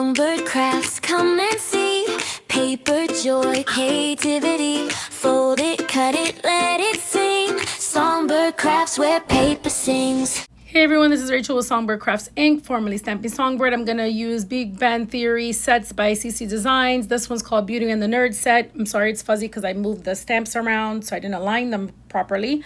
Songbird crafts, come and see. Paper joy, creativity. Fold it, cut it, let it sing. Songbird crafts where paper sings. Hey everyone, this is Rachel with Songbird Crafts Inc., formerly Stamping Songbird. I'm going to use Big Bang Theory sets by CCDesigns. This one's called Beauty and the Nerd set. I'm sorry it's fuzzy because I moved the stamps around, so I didn't align them properly.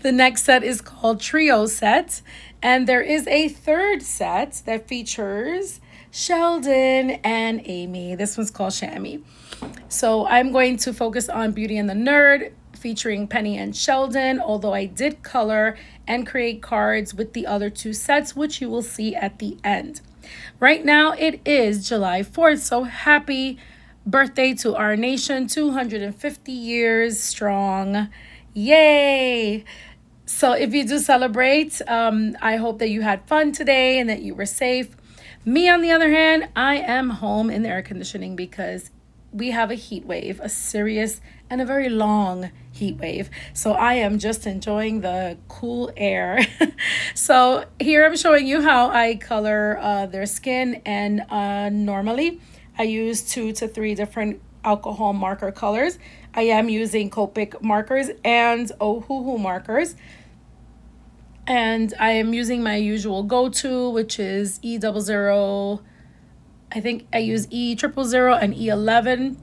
The next set is called Trio Set. And there is a third set that features Sheldon and Amy. This one's called Shamy. So I'm going to focus on Beauty and the Nerd, featuring Penny and Sheldon, although I did color and create cards with the other two sets, which you will see at the end. Right now it is July 4th, so happy birthday to our nation, 250 years strong. Yay! So if you do celebrate, I hope that you had fun today and that you were safe. Me, on the other hand, I am home in the air conditioning because we have a heat wave, a serious and a very long heat wave. So I am just enjoying the cool air. So here I'm showing you how I color their skin. And normally I use 2 to 3 different alcohol marker colors. I am using Copic markers and Ohuhu markers. And I am using my usual go-to, which is E00. I think I use E000 and E11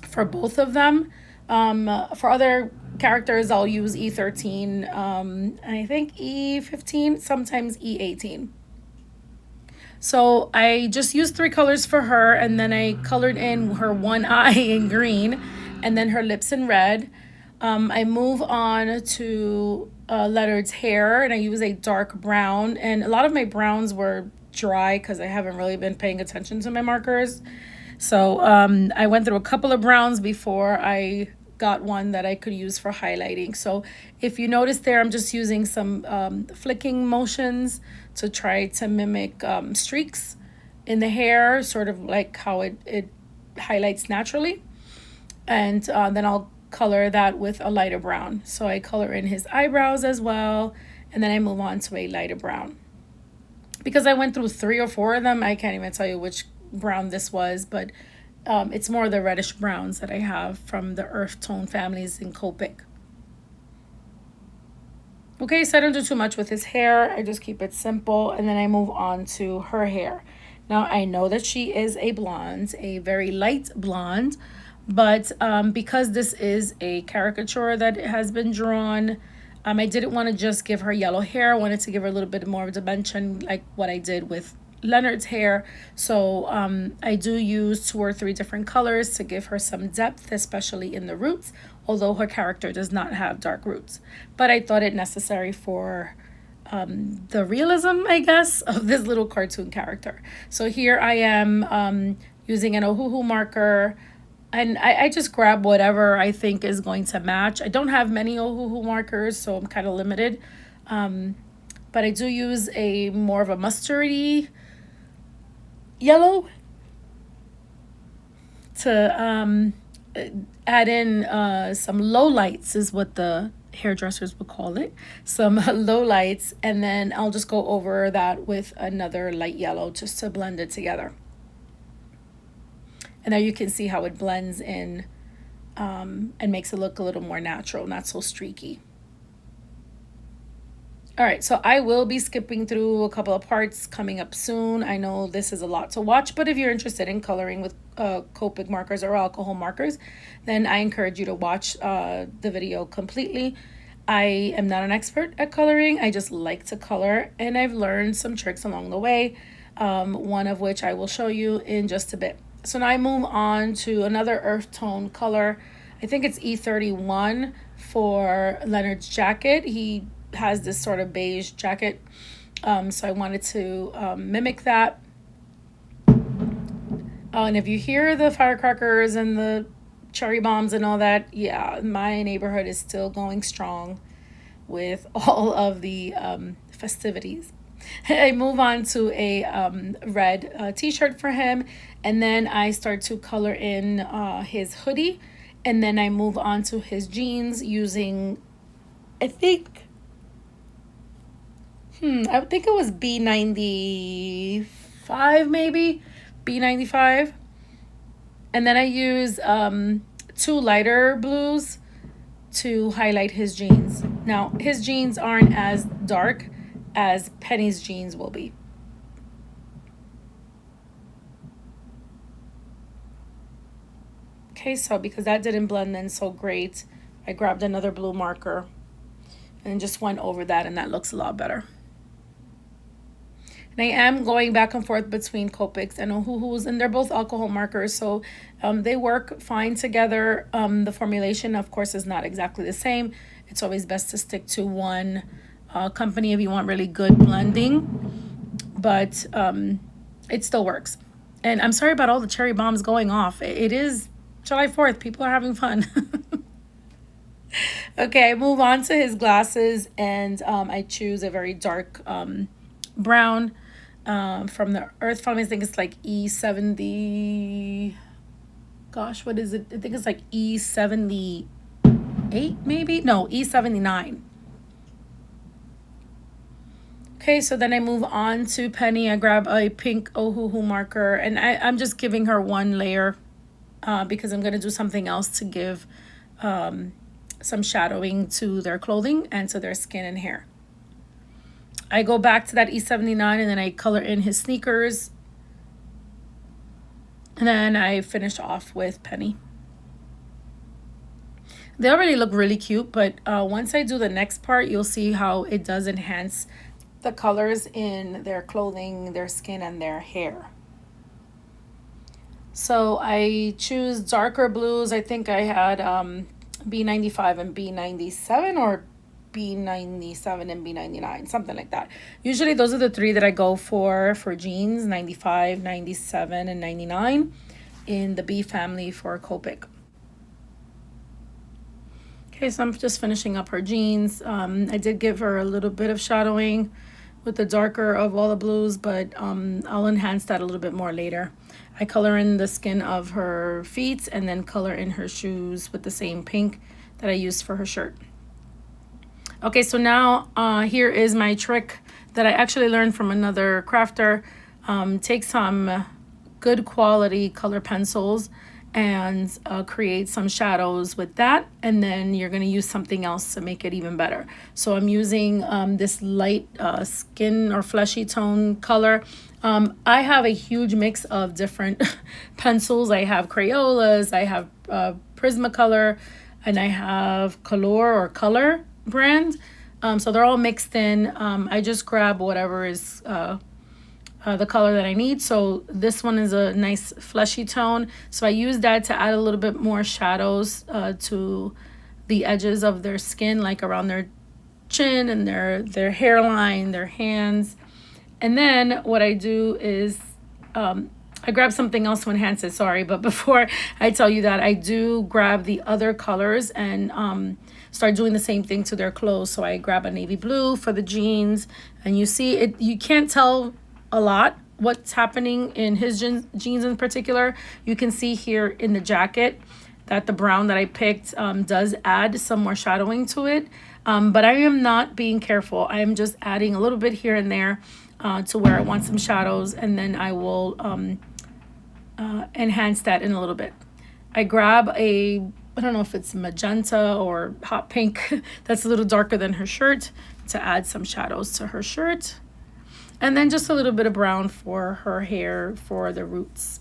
for both of them. For other characters, I'll use E13, and I think E15, sometimes E18. So I just used 3 colors for her, and then I colored in her one eye in green, and then her lips in red. I move on to Leonard's hair, and I use a dark brown, and a lot of my browns were dry because I haven't really been paying attention to my markers. So I went through a couple of browns before I got one that I could use for highlighting. So if you notice there, I'm just using some flicking motions to try to mimic streaks in the hair, sort of like how it highlights naturally. And then I'll color that with a lighter brown. So I color in his eyebrows as well, and then I move on to a lighter brown. Because I went through 3 or 4 of them, I can't even tell you which brown this was, but it's more the reddish browns that I have from the earth tone families in Copic. Okay, so I don't do too much with his hair. I just keep it simple, and then I move on to her hair. Now, I know that she is a blonde, a very light blonde, but because this is a caricature that has been drawn, I didn't want to just give her yellow hair. I wanted to give her a little bit more dimension, like what I did with Leonard's hair. So I do use 2 or 3 different colors to give her some depth, especially in the roots, although her character does not have dark roots. But I thought it necessary for the realism, I guess, of this little cartoon character. So here I am using an Ohuhu marker. And I just grab whatever I think is going to match. I don't have many Ohuhu markers, so I'm kind of limited. But I do use a more of a mustardy yellow to add in some low lights, is what the hairdressers would call it. Some low lights, and then I'll just go over that with another light yellow just to blend it together. And there you can see how it blends in and makes it look a little more natural, not so streaky. All right, so I will be skipping through a couple of parts coming up soon. I know this is a lot to watch, but if you're interested in coloring with Copic markers or alcohol markers, then I encourage you to watch the video completely. I am not an expert at coloring. I just like to color, and I've learned some tricks along the way, one of which I will show you in just a bit. So now I move on to another earth tone color. I think it's E31 for Leonard's jacket. He has this sort of beige jacket. So I wanted to mimic that. Oh, and if you hear the firecrackers and the cherry bombs and all that, yeah, my neighborhood is still going strong with all of the festivities. I move on to a red t-shirt for him, and then I start to color in his hoodie, and then I move on to his jeans using, I think it was B95 maybe, B95. And then I use 2 lighter blues to highlight his jeans. Now, his jeans aren't as dark as Penny's jeans will be. Okay, so because that didn't blend in so great, I grabbed another blue marker and just went over that, and that looks a lot better. And I am going back and forth between Copics and Ohuhus, and they're both alcohol markers, so they work fine together. The formulation, of course, is not exactly the same. It's always best to stick to one company if you want really good blending, but it still works. And I'm sorry about all the cherry bombs going off. It is July 4th. People are having fun. Okay, I move on to his glasses, and I choose a very dark brown from the Earth family. I think it's like E70. Gosh, what is it? I think it's like E78, maybe? No, E79. Okay, so then I move on to Penny. I grab a pink Ohuhu marker, and I'm just giving her one layer because I'm going to do something else to give some shadowing to their clothing and to their skin and hair. I go back to that E79, and then I color in his sneakers. And then I finish off with Penny. They already look really cute, but once I do the next part, you'll see how it does enhance the colors in their clothing, their skin, and their hair. So I choose darker blues. I think I had B95 and B97, or B97 and B99, something like that. Usually those are the 3 that I go for jeans: 95, 97, and 99 in the B family for Copic. Okay, so I'm just finishing up her jeans. I did give her a little bit of shadowing with the darker of all the blues, but I'll enhance that a little bit more later. I color in the skin of her feet and then color in her shoes with the same pink that I used for her shirt. Okay, so now here is my trick that I actually learned from another crafter. Take some good quality color pencils and create some shadows with that, and then you're going to use something else to make it even better. So I'm using this light skin or fleshy tone color. I have a huge mix of different pencils. I have Crayolas, I have Prisma Color, and I have Kolour or Colour brand. So they're all mixed in. I just grab whatever is the color that I need. So this one is a nice fleshy tone. So I use that to add a little bit more shadows to the edges of their skin, like around their chin and their hairline, their hands. And then what I do is I grab something else to enhance it, sorry. But before I tell you that, I do grab the other colors and start doing the same thing to their clothes. So I grab a navy blue for the jeans, and you see it, you can't tell a lot what's happening in his jeans in particular. You can see here in the jacket that the brown that I picked does add some more shadowing to it. But I am not being careful. I am just adding a little bit here and there to where I want some shadows, and then I will enhance that in a little bit. I grab I don't know if it's magenta or hot pink that's a little darker than her shirt to add some shadows to her shirt. And then just a little bit of brown for her hair for the roots.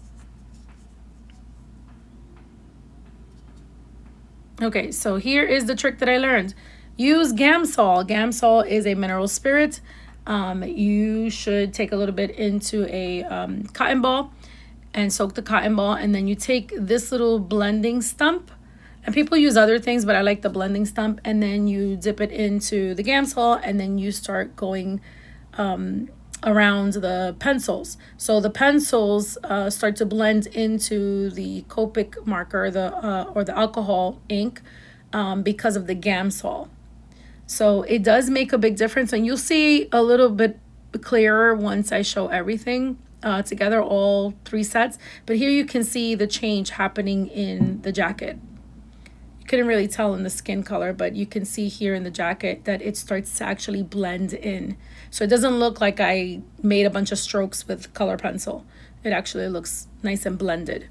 Okay, so here is the trick that I learned. Use Gamsol. Gamsol is a mineral spirit. You should take a little bit into a cotton ball and soak the cotton ball, and then you take this little blending stump, and people use other things, but I like the blending stump, and then you dip it into the Gamsol, and then you start going around the pencils. So the pencils start to blend into the Copic marker, or the alcohol ink, because of the Gamsol. So it does make a big difference, and you'll see a little bit clearer once I show everything together, all 3 sets. But here you can see the change happening in the jacket. You couldn't really tell in the skin color, but you can see here in the jacket that it starts to actually blend in. So it doesn't look like I made a bunch of strokes with color pencil. it actually looks nice and blended.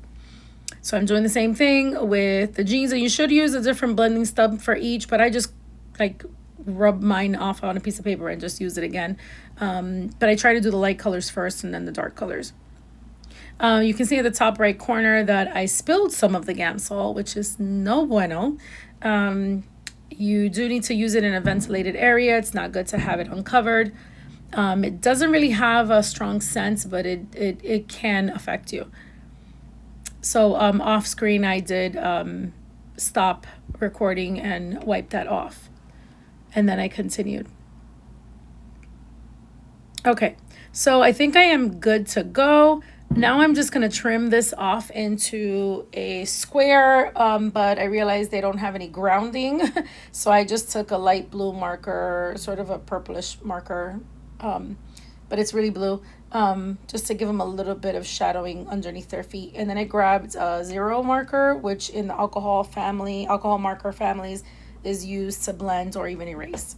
So I'm doing the same thing with the jeans, and you should use a different blending stub for each, but I just like rub mine off on a piece of paper and just use it again. But I try to do the light colors first and then the dark colors. You can see at the top right corner that I spilled some of the Gamsol, which is no bueno. You do need to use it in a ventilated area. It's not good to have it uncovered. It doesn't really have a strong scent, but it can affect you. So off screen, I did stop recording and wipe that off. And then I continued. Okay, so I think I am good to go. Now I'm just going to trim this off into a square, but I realized they don't have any grounding. So I just took a light blue marker, sort of a purplish marker, but it's really blue, just to give them a little bit of shadowing underneath their feet. And then I grabbed a 0 marker, which in the alcohol marker families is used to blend or even erase.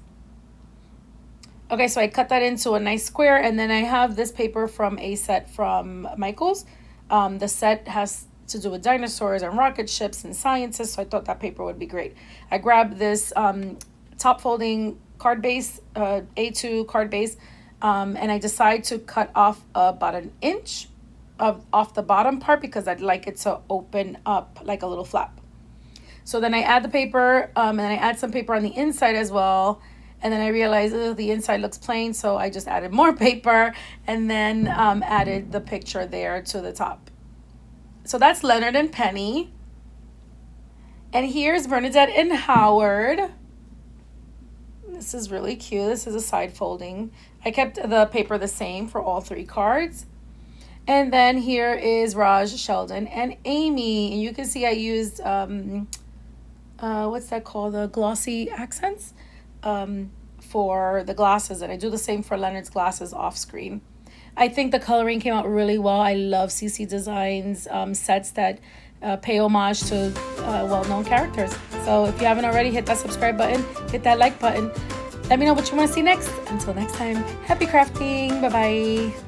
Okay, so I cut that into a nice square, and then I have this paper from a set from Michaels. The set has to do with dinosaurs and rocket ships and scientists, so I thought that paper would be great. I grabbed this top folding card base, A2 card base, and I decided to cut off about 1 inch off the bottom part because I'd like it to open up like a little flap. So then I add the paper, and then I add some paper on the inside as well. And then I realized the inside looks plain, so I just added more paper and then added the picture there to the top. So that's Leonard and Penny. And here's Bernadette and Howard. This is really cute. This is a side folding. I kept the paper the same for all 3 cards. And then here is Raj, Sheldon, and Amy. And you can see I used, what's that called? The glossy accents. For the glasses, and I do the same for Leonard's glasses off screen. I think the coloring came out really well. I love CCDesigns sets that pay homage to well-known characters. So if you haven't already, hit that subscribe button, hit that like button. Let me know what you want to see next. Until next time, happy crafting. Bye-bye.